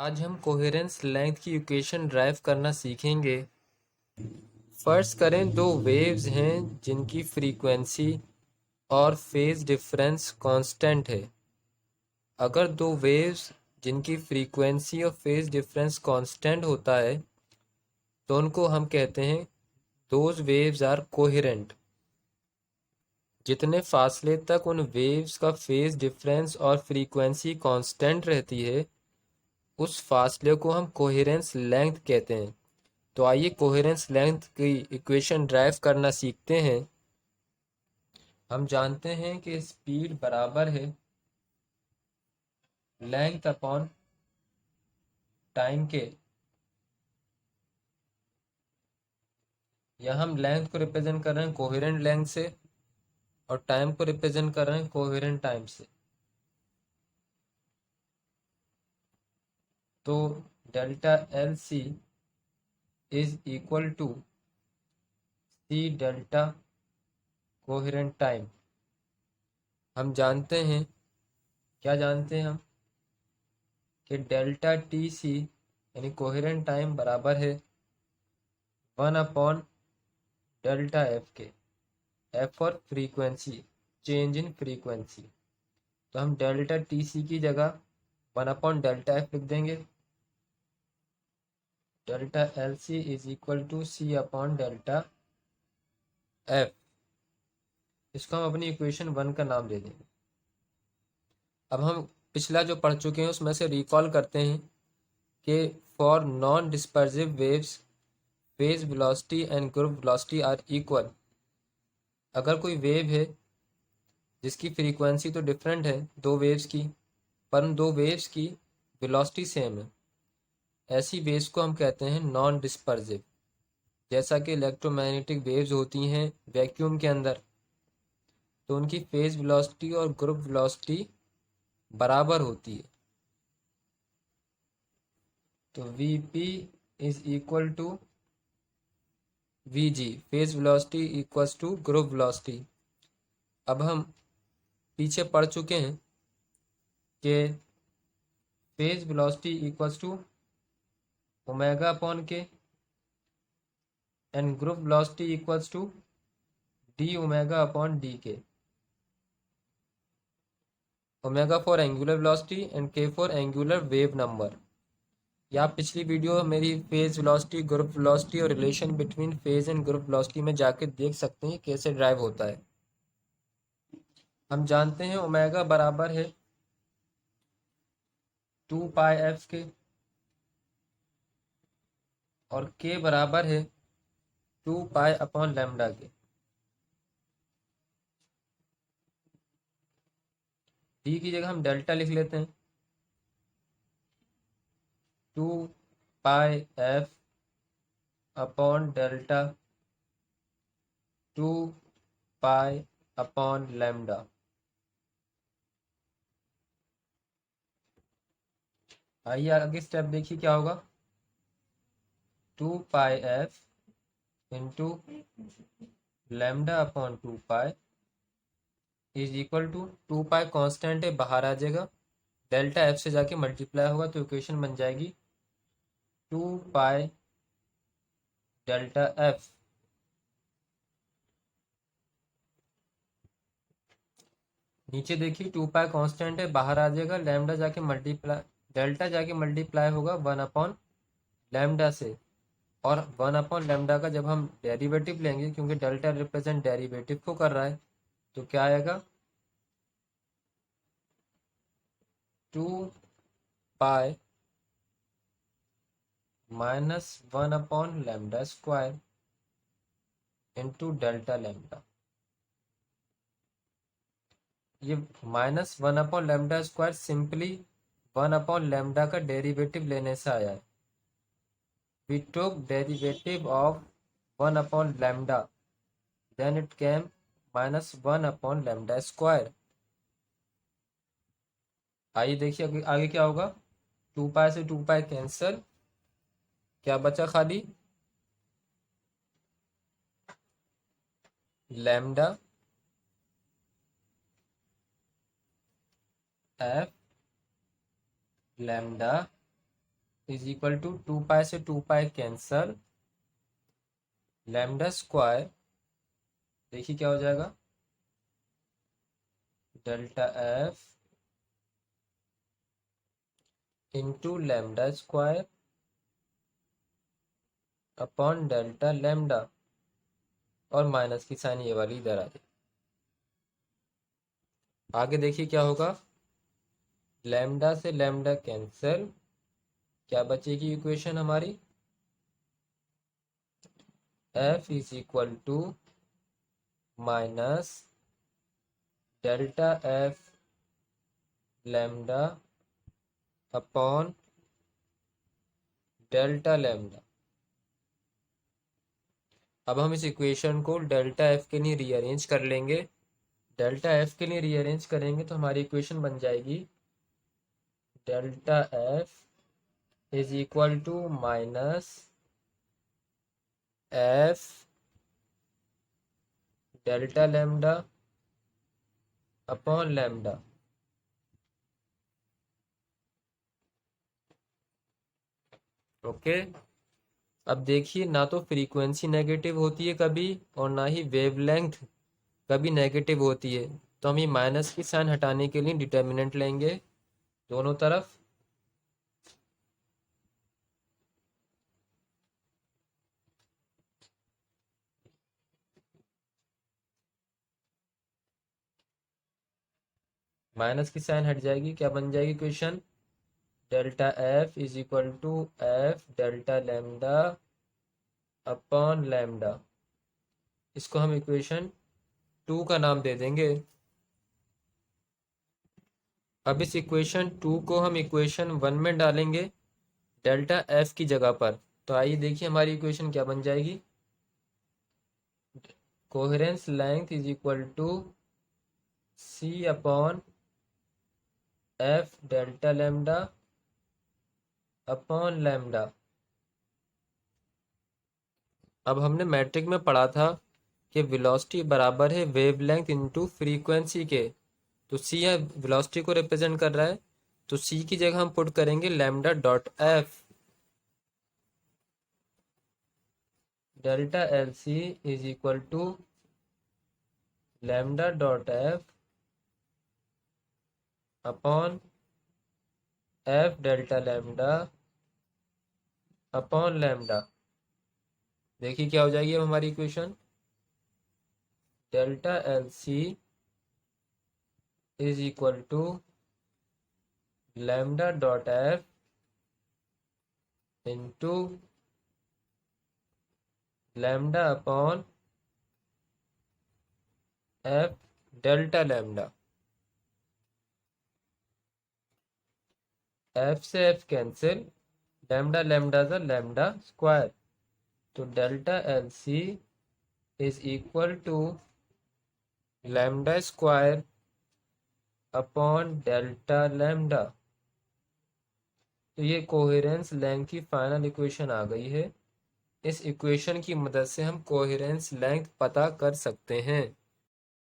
आज हम coherence length की इक्वेशन ड्राइव करना सीखेंगे। फर्स्ट करें दो वेव्स हैं जिनकी फ्रीक्वेंसी और फेज डिफरेंस कांस्टेंट है। अगर दो वेव्स जिनकी फ्रीक्वेंसी और फेज डिफरेंस कांस्टेंट होता है तो उनको हम कहते हैं दोज वेव्स आर कोहेरेंट। जितने फासले तक उन वेव्स का फेज डिफरेंस और फ्रीक्वेंसी कांस्टेंट रहती है उस फासले को हम कोहेरेंस लेंथ कहते हैं। तो आइए कोहेरेंस लेंथ की इक्वेशन ड्राइव करना सीखते हैं। हम जानते हैं कि स्पीड बराबर है लेंथ अपॉन टाइम के। यहाँ हम लेंथ को रिप्रेजेंट कर रहे हैं कोहेरेंट लेंथ से और टाइम को रिप्रेजेंट कर रहे हैं कोहेरेंट टाइम से। तो delta L C is equal to C delta coherent time. हम जानते हैं, क्या जानते हैं हम, कि डेल्टा टी सी यानी कोहेरेंट टाइम बराबर है 1 अपॉन डेल्टा एफ के। एफ और फ्रीक्वेंसी, चेंज इन फ्रीक्वेंसी। तो हम डेल्टा टी सी की जगह 1/डेल्टा एफ लिख देंगे। Delta L C is equal to C upon delta F. इसको हम अपनी इक्वेशन 1 का नाम दे देंगे। अब हम पिछला जो पढ़ चुके हैं उसमें से रिकॉल करते हैं कि for non dispersive waves phase velocity and group velocity are equal. अगर कोई वेव है जिसकी फ्रीक्वेंसी तो डिफरेंट है दो वेव्स की, पर उन दो वेव्स की वेलोसिटी सेम है, ऐसी वेव्स को हम कहते हैं नॉन डिस्पर्सिव। जैसा कि इलेक्ट्रोमैग्नेटिक वेव्स होती हैं वैक्यूम के अंदर, तो उनकी फेज वेलोसिटी और ग्रुप वेलोसिटी बराबर होती है। तो V P is equal to V G, phase velocity equals to group velocity. अब हम पीछे पढ़ चुके हैं कि phase velocity equals to omega upon K and group velocity equals to D omega upon D K. Omega for angular velocity and K for angular wave number. या आप पिछली वीडियो मेरी फेज वेलोसिटी, ग्रुप वेलोसिटी और relation between phase and group velocity में जाके देख सकते हैं कैसे ड्राइव होता है। हम जानते हैं ओमेगा बराबर है 2 पाई एफ के और के बराबर है 2 पाई अपॉन लैम्डा के। डी की जगह हम डेल्टा लिख लेते हैं। 2 pi F upon delta 2 pi upon lambda. आइए आगे स्टेप देखिए क्या होगा। 2 pi F into lambda upon 2 pi is equal to 2 pi constant है, बाहर आ जाएगा, डेल्टा एफ से जाके मल्टीप्लाई होगा तो इक्वेशन बन जाएगी 2 पाई डेल्टा एफ। नीचे देखिए 2 पाई कांस्टेंट है, बाहर आ जाएगा, लैम्डा जाके मल्टीप्लाई, डेल्टा जाके मल्टीप्लाई होगा 1/लैम्डा से। और 1/लैम्डा का जब हम डेरिवेटिव लेंगे, क्योंकि डेल्टा रिप्रेजेंट डेरिवेटिव को कर रहा है, तो क्या आएगा 2 पाई -1/लैम्डा स्क्वायर इंटू डेल्टा लैम्डा। ये -1/लैम्डा स्क्वायर सिंपली 1/लैम्डा का डेरिवेटिव लेने से आया है। We took derivative of 1/lambda, then it came -1/lambda square। आइए देखिए आगे क्या होगा। 2 पाई से 2 पाई कैंसल, क्या बचा खाली lambda F lambda is equal to 2 pi से 2 पाई कैंसल, लैम्डा स्क्वायर, देखिए क्या हो जाएगा, delta F into lambda square upon delta lambda, और माइनस की साइन ये वाली इधर आ गई। आगे देखिए क्या होगा, लैम्डा से लैम्डा कैंसिल, क्या बचेगी इक्वेशन हमारी, F is equal to minus delta F lambda upon delta lambda. अब हम इस इक्वेशन को डेल्टा एफ के लिए रीअरेंज कर लेंगे। डेल्टा एफ के लिए रीअरेंज करेंगे तो हमारी इक्वेशन बन जाएगी delta F is equal to minus F delta lambda upon lambda. Okay, अब देखिए ना तो फ्रीक्वेंसी नेगेटिव होती है कभी, और ना ही वेवलेंथ कभी नेगेटिव होती है, तो हम ये माइनस की साइन हटाने के लिए डिटर्मिनेंट लेंगे दोनों तरफ। माइनस की साइन हट जाएगी, क्या बन जाएगी equation, delta F is equal to F delta lambda upon lambda. इसको हम इक्वेशन 2 का नाम दे देंगे। अब इस इक्वेशन 2 को हम इक्वेशन 1 में डालेंगे डेल्टा एफ की जगह पर। तो आइए देखिए हमारी इक्वेशन क्या बन जाएगी, coherence length is equal to C upon F delta lambda upon lambda. अब हमने मैट्रिक में पढ़ा था कि वेलोसिटी बराबर है वेवलेंथ इनटू फ्रीक्वेंसी के, तो सी है वेलोसिटी को रिप्रेजेंट कर रहा है, तो सी की जगह हम पुट करेंगे lambda dot F, delta L C is equal to lambda dot F upon F delta lambda upon lambda. देखिए क्या हो जाएगी अब हमारी equation, delta L C is equal to lambda dot F into lambda upon F delta lambda. F से F cancel, lambda lambda the lambda square, तो delta L C is equal to lambda square upon delta lambda. तो ये coherence length की final equation आ गई है। इस equation की मदद से हम कोहेरेंस लेंथ पता कर सकते हैं।